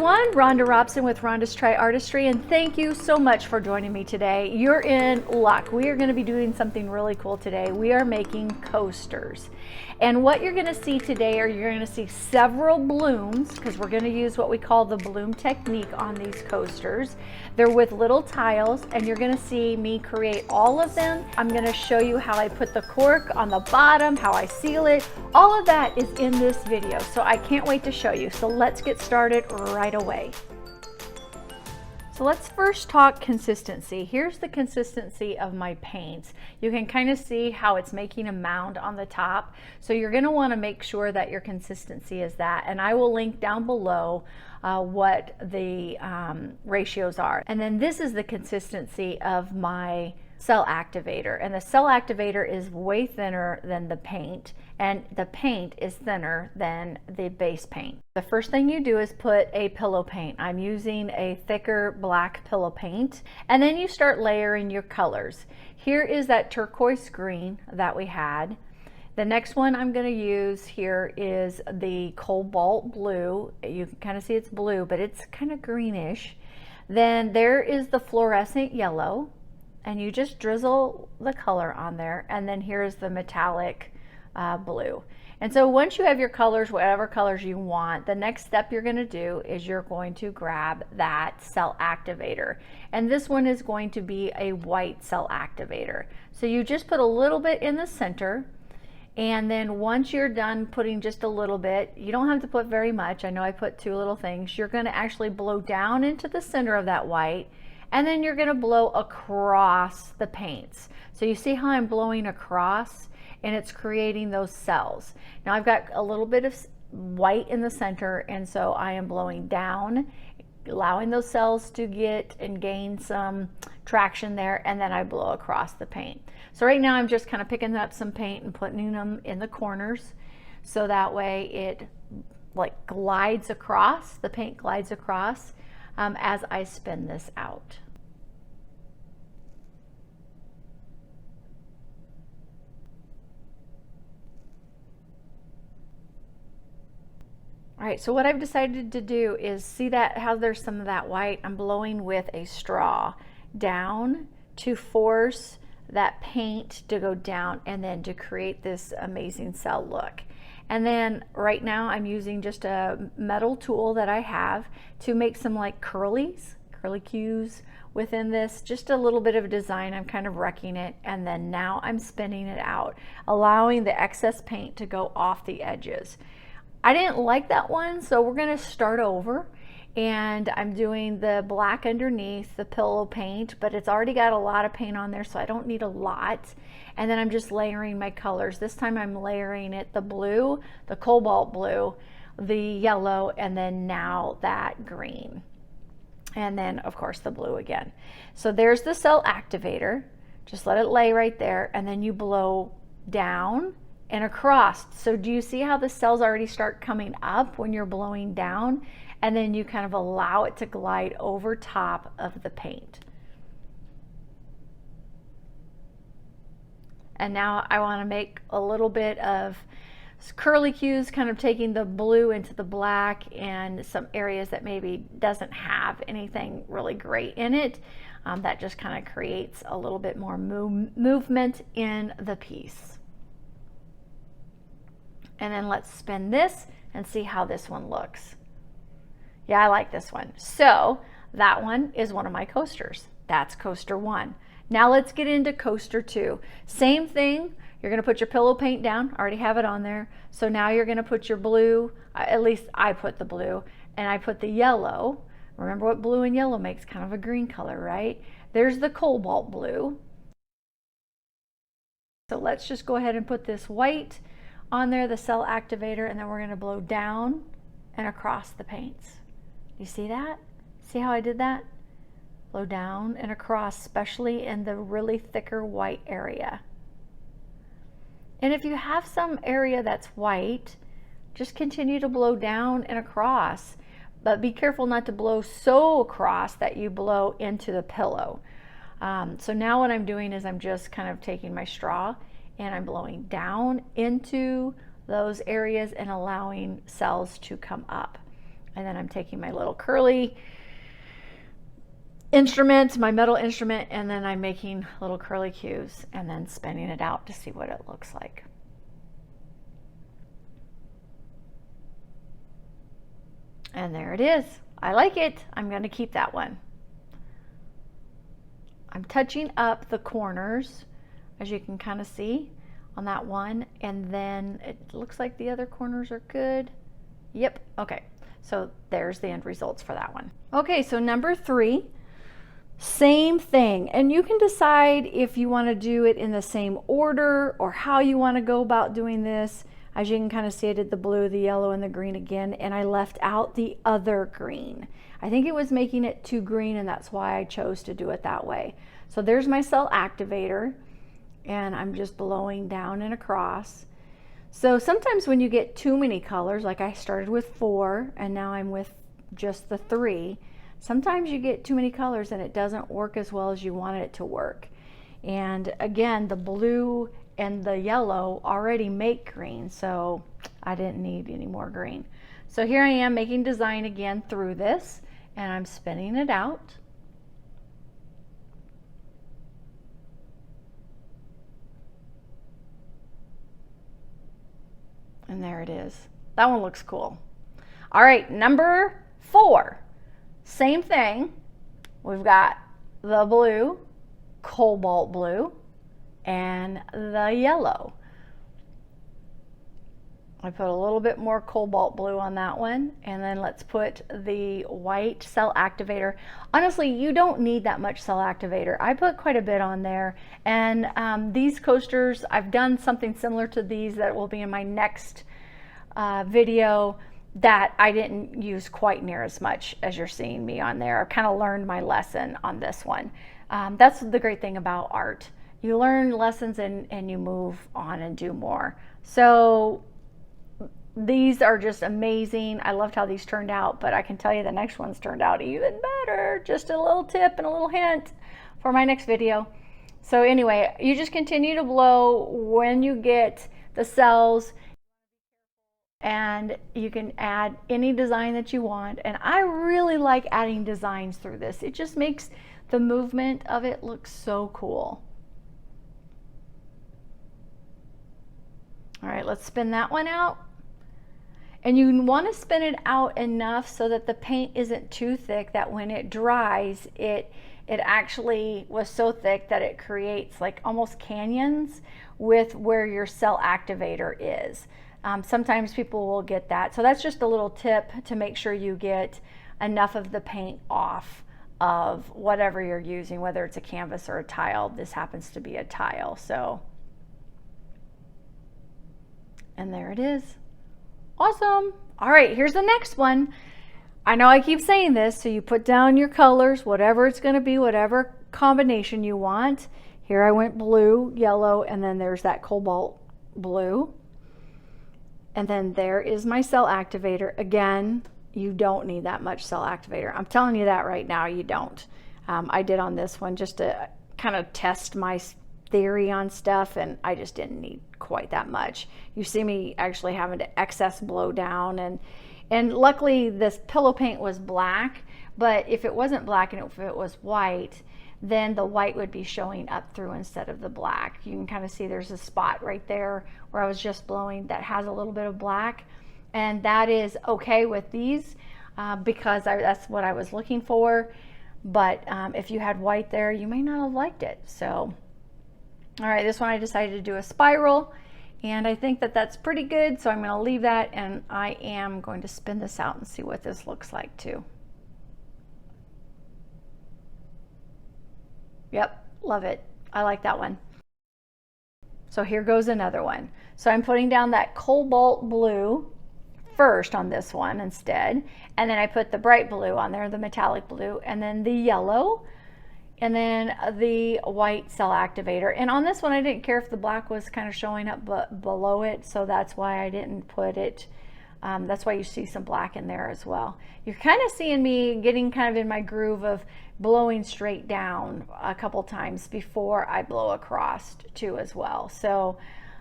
everyone, Rhonda Robson with Rhonda's Tri-RRR-tistry, and thank you so much for joining me today. You're in luck. We are going to be doing something really cool today. We are making coasters. And what you're going to see today are you're going to see several blooms, because we're going to use what we call the bloom technique on these coasters. They're with little tiles, and you're going to see me create all of them. I'm going to show you how I put the cork on the bottom, how I seal it. All of that is in this video, so I can't wait to show you. So let's get started right away. So let's first talk consistency. Here's the consistency of my paints. You can kind of see how it's making a mound on the top. So you're going to want to make sure that your consistency is that. And I will link down below what the ratios are. And then this is the consistency of my cell activator. And the cell activator is way thinner than the paint. And the paint is thinner than the base paint. The first thing you do is put a pillow paint. I'm using a thicker black pillow paint. And then you start layering your colors. Here is that turquoise green that we had. The next one I'm going to use here is the cobalt blue. You can kind of see it's blue, but it's kind of greenish. Then there is the fluorescent yellow, and you just drizzle the color on there. And then here's the metallic blue. And so once you have your colors, whatever colors you want, the next step you're going to do is you're going to grab that cell activator. And this one is going to be a white cell activator. So you just put a little bit in the center. And then once you're done putting just a little bit, you don't have to put very much. I know I put two little things. You're going to actually blow down into the center of that white, and then you're going to blow across the paints. So you see how I'm blowing across, and it's creating those cells. Now I've got a little bit of white in the center, and so I am blowing down, allowing those cells to get and gain some traction there, and then I blow across the paint. So right now I'm just kind of picking up some paint and putting them in the corners, so that way it like glides across, the paint glides across as I spin this out. All right, so what I've decided to do is, see that how there's some of that white? I'm blowing with a straw down to force that paint to go down and then to create this amazing cell look. And then right now I'm using just a metal tool that I have to make some like curlicues within this, just a little bit of a design. I'm kind of wrecking it, and then now I'm spinning it out, allowing the excess paint to go off the edges. I didn't like that one, so we're going to start over, and I'm doing the black underneath the pillow paint, but it's already got a lot of paint on there, so I don't need a lot. And then I'm just layering my colors. This time I'm layering it, the blue, the cobalt blue, the yellow, and then now that green. And then of course the blue again. So there's the cell activator. Just let it lay right there, and then you blow down and across. So do you see how the cells already start coming up when you're blowing down? And then you kind of allow it to glide over top of the paint. And now I want to make a little bit of curlicues, kind of taking the blue into the black and some areas that maybe doesn't have anything really great in it. That just kind of creates a little bit more movement in the piece. And then let's spin this and see how this one looks. Yeah, I like this one. So that one is one of my coasters. That's coaster 1. Now let's get into coaster 2. Same thing. You're going to put your pillow paint down. I already have it on there. So now you're going to put your blue. At least I put the blue, and I put the yellow. Remember what blue and yellow makes? Kind of a green color, right? There's the cobalt blue. So let's just go ahead and put this white on there, the cell activator, and then we're going to blow down and across the paints. You see that? See how I did that? Blow down and across, especially in the really thicker white area. And if you have some area that's white, just continue to blow down and across, but be careful not to blow so across that you blow into the pillow. So now what I'm doing is I'm just kind of taking my straw and I'm blowing down into those areas and allowing cells to come up. And then I'm taking my little curly instrument, my metal instrument, and then I'm making little curly cues and then spinning it out to see what it looks like. And there it is. I like it. I'm going to keep that one. I'm touching up the corners, as you can kind of see on that one, and then it looks like the other corners are good. Yep. Okay. So there's the end results for that one. Okay, so number 3, same thing. And you can decide if you want to do it in the same order or how you want to go about doing this. As you can kind of see, I did the blue, the yellow, and the green again, and I left out the other green. I think it was making it too green, and that's why I chose to do it that way. So there's my cell activator, and I'm just blowing down and across. So sometimes when you get too many colors, like I started with 4 and now I'm with just the 3, sometimes you get too many colors and it doesn't work as well as you wanted it to work. And again, the blue and the yellow already make green, so I didn't need any more green. So here I am making design again through this, and I'm spinning it out. And there it is. That one looks cool. All right, number 4. Same thing. We've got the blue, cobalt blue, and the yellow. I put a little bit more cobalt blue on that one, and then let's put the white cell activator. Honestly, you don't need that much cell activator. I put quite a bit on there, and these coasters, I've done something similar to these that will be in my next video that I didn't use quite near as much as you're seeing me on there. I've kind of learned my lesson on this one. That's the great thing about art. You learn lessons and you move on and do more. So these are just amazing. I loved how these turned out, but I can tell you the next one's turned out even better. Just a little tip and a little hint for my next video. So anyway, you just continue to blow when you get the cells, and you can add any design that you want. And I really like adding designs through this. It just makes the movement of it look so cool. All right, let's spin that one out. And you want to spin it out enough so that the paint isn't too thick, that when it dries, it actually was so thick that it creates like almost canyons with where your cell activator is. Sometimes people will get that. So that's just a little tip to make sure you get enough of the paint off of whatever you're using, whether it's a canvas or a tile. This happens to be a tile. So, and there it is. Awesome. All right, here's the next one. I know I keep saying this, so you put down your colors, whatever it's going to be, whatever combination you want. Here I went blue, yellow, and then there's that cobalt blue. And then there is my cell activator. Again, you don't need that much cell activator. I'm telling you that right now, you don't. I did on this one just to kind of test my theory on stuff, and I just didn't need quite that much. You see me actually having to excess blow down, and luckily this pillow paint was black, but if it wasn't black and if it was white, then the white would be showing up through instead of the black. You can kind of see there's a spot right there where I was just blowing that has a little bit of black, and that is okay with these because that's what I was looking for. But if you had white there, you may not have liked it. So all right, this one I decided to do a spiral, and I think that that's pretty good, so I'm going to leave that, and I am going to spin this out and see what this looks like too. Yep, love it. I like that one. So here goes another one. So I'm putting down that cobalt blue first on this one instead, and then I put the bright blue on there, the metallic blue, and then the yellow, and then the white cell activator. And on this one, I didn't care if the black was kind of showing up below it, so that's why I didn't put it. That's why you see some black in there as well. You're kind of seeing me getting kind of in my groove of blowing straight down a couple times before I blow across too as well. So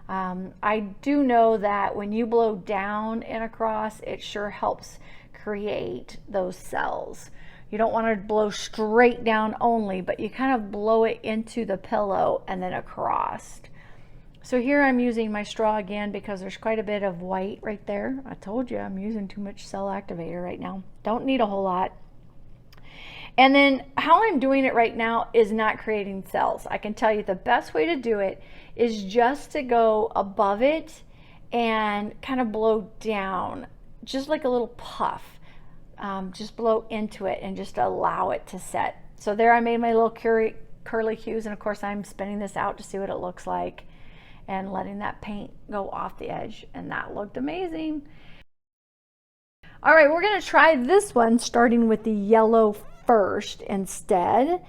I do know that when you blow down and across, it sure helps create those cells. You don't want to blow straight down only, but you kind of blow it into the pillow and then across. So here I'm using my straw again because there's quite a bit of white right there. I told you I'm using too much cell activator right now. Don't need a whole lot. And then how I'm doing it right now is not creating cells. I can tell you the best way to do it is just to go above it and kind of blow down, just like a little puff. Just blow into it and just allow it to set. So there I made my little curly cues, and of course I'm spinning this out to see what it looks like and letting that paint go off the edge, and that looked amazing. All right, we're gonna try this one starting with the yellow first instead,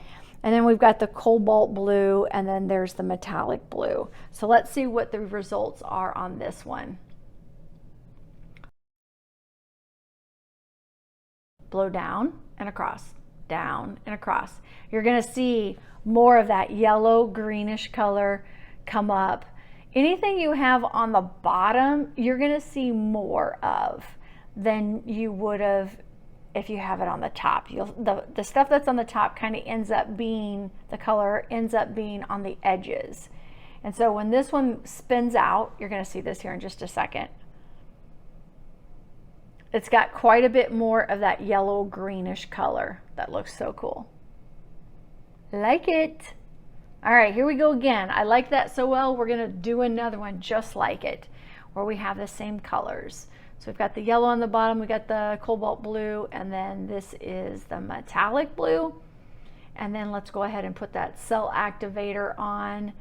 and then we've got the cobalt blue, and then there's the metallic blue. So let's see what the results are on this one. Blow down and across, down and across. You're gonna see more of that yellow greenish color come up. Anything you have on the bottom, you're gonna see more of than you would have if you have it on the top. The stuff that's on the top kind of ends up being, the color ends up being on the edges. And so when this one spins out, you're gonna see this here in just a second. It's got quite a bit more of that yellow greenish color. That looks so cool. Like it. All right, here we go again. I like that so well, we're gonna do another one just like it, where we have the same colors. So we've got the yellow on the bottom, we got the cobalt blue, and then this is the metallic blue. And then let's go ahead and put that cell activator on.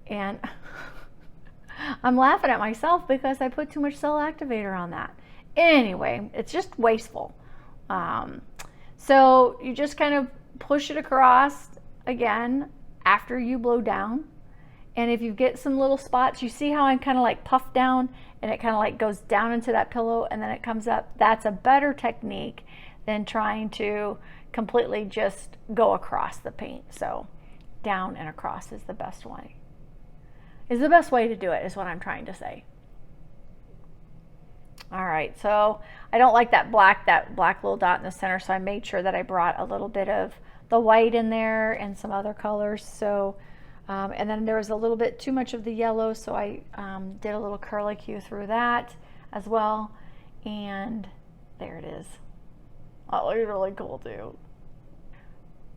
And I'm laughing at myself because I put too much cell activator on that. Anyway, it's just wasteful. So you just kind of push it across again after you blow down. And if you get some little spots, you see how I'm kind of like puffed down and it kind of like goes down into that pillow and then it comes up. That's a better technique than trying to completely just go across the paint. So down and across is the best way. Is the best way to do it, is what I'm trying to say. All right, so I don't like that black little dot in the center, so I made sure that I brought a little bit of the white in there and some other colors. So, and then there was a little bit too much of the yellow, so I did a little curlicue through that as well. And there it is. Oh, it looks really cool too.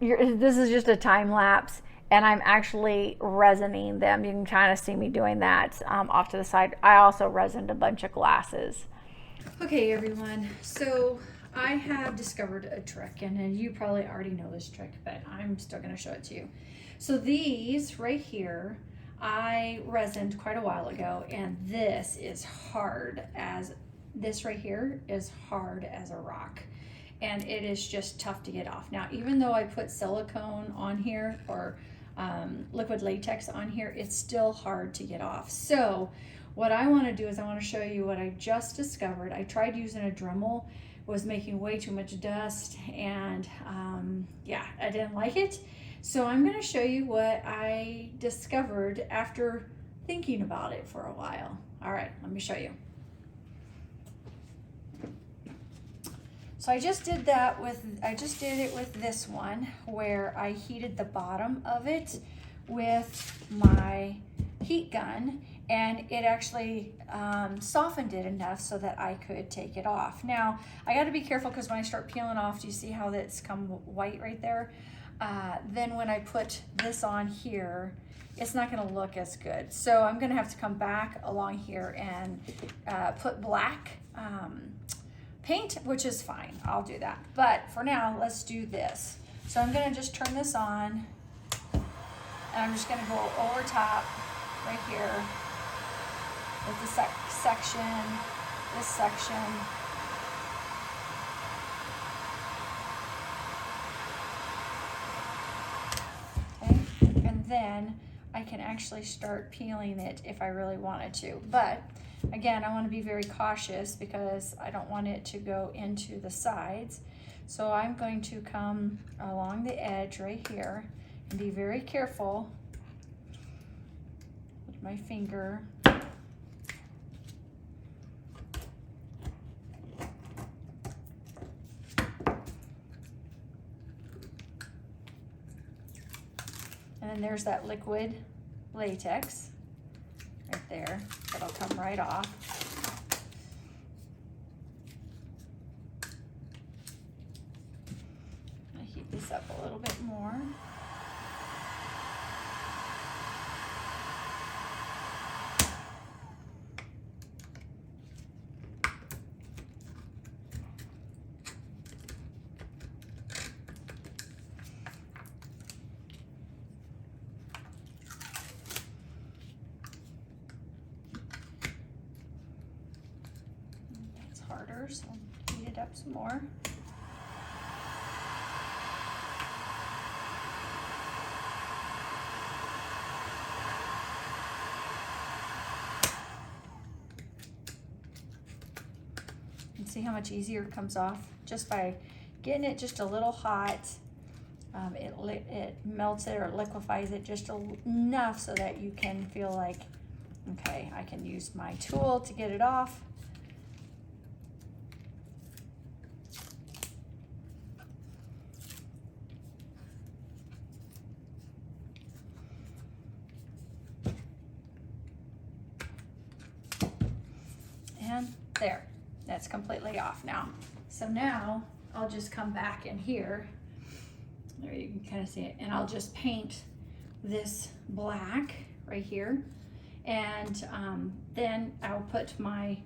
This is just a time lapse, and I'm actually resining them. You can kind of see me doing that off to the side. I also resined a bunch of glasses. Okay, everyone, so I have discovered a trick, and you probably already know this trick, but I'm still going to show it to you. So these right here, I resined quite a while ago, and this is hard as, this right here is hard as a rock, and it is just tough to get off. Now, even though I put silicone on here, or liquid latex on here, it's still hard to get off. So what I want to do is I want to show you what I just discovered. I tried using a Dremel, was making way too much dust, and yeah, I didn't like it. So I'm going to show you what I discovered after thinking about it for a while. All right, let me show you. So I just did that with, I just did it with this one, where I heated the bottom of it with my heat gun, and it actually softened it enough so that I could take it off. Now, I got to be careful because when I start peeling off, do you see how that's come white right there? Then when I put this on here, it's not going to look as good. So I'm going to have to come back along here and put black paint, which is fine. I'll do that. But for now, let's do this. So I'm going to just turn this on, and I'm just going to go over top right here with the section, this section. Okay, and then I can actually start peeling it if I really wanted to. But again, I want to be very cautious because I don't want it to go into the sides. So I'm going to come along the edge right here and be very careful with my finger. then there's that liquid latex right there. That'll come right off. I'm gonna heat this up a little bit more. Harder, so heat it up some more. And see how much easier it comes off just by getting it just a little hot. It melts it or liquefies it just enough so that you can feel like, okay, I can use my tool to get it off. And there, that's completely off now. So now I'll just come back in here. There, you can kind of see it. And I'll just paint this black right here. And then I'll put my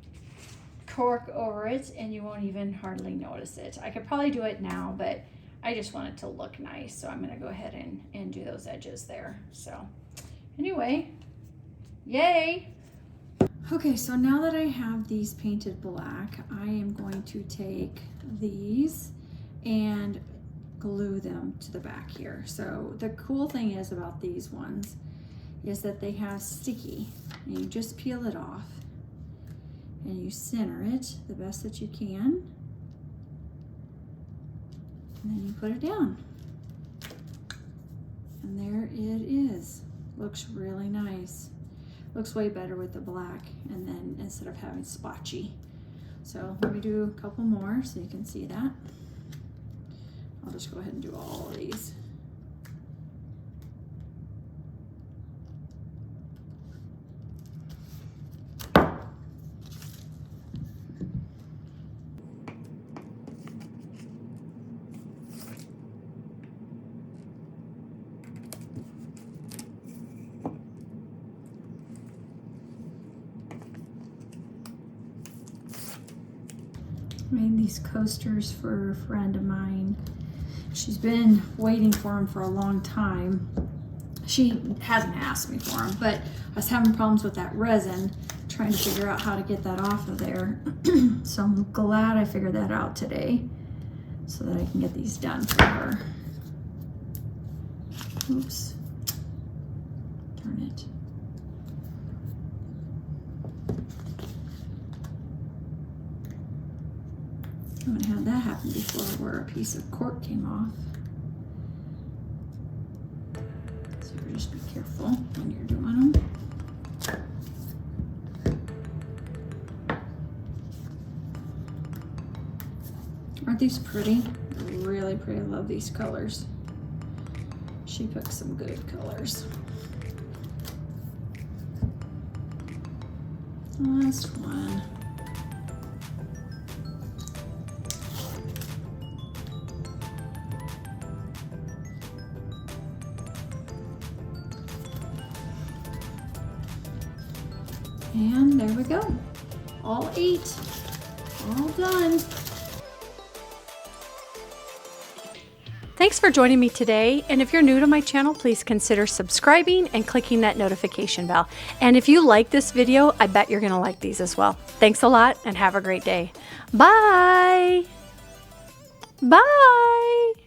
cork over it and you won't even hardly notice it. I could probably do it now, but I just want it to look nice. So I'm gonna go ahead and do those edges there. So anyway, yay. Okay, so now that I have these painted black, I am going to take these and glue them to the back here. So the cool thing is about these ones is that they have sticky, and you just peel it off and you center it the best that you can, and then you put it down. And there it is. Looks really nice. Looks way better with the black, and then instead of having splotchy. So let me do a couple more so you can see that. I'll just go ahead and do all of these. Made these coasters for a friend of mine. She's been waiting for them for a long time. She hasn't asked me for them, but I was having problems with that resin, trying to figure out how to get that off of there. So I'm glad I figured that out today so that I can get these done for her. Oops. Turn it. I haven't had that happen before where a piece of cork came off. So just be careful when you're doing them. Aren't these pretty? Really pretty. I love these colors. She picked some good colors. Last one. And there we go. All 8. All done. Thanks for joining me today, and if you're new to my channel, please consider subscribing and clicking that notification bell. And if you like this video, I bet you're gonna like these as well. Thanks a lot and have a great day. Bye! Bye!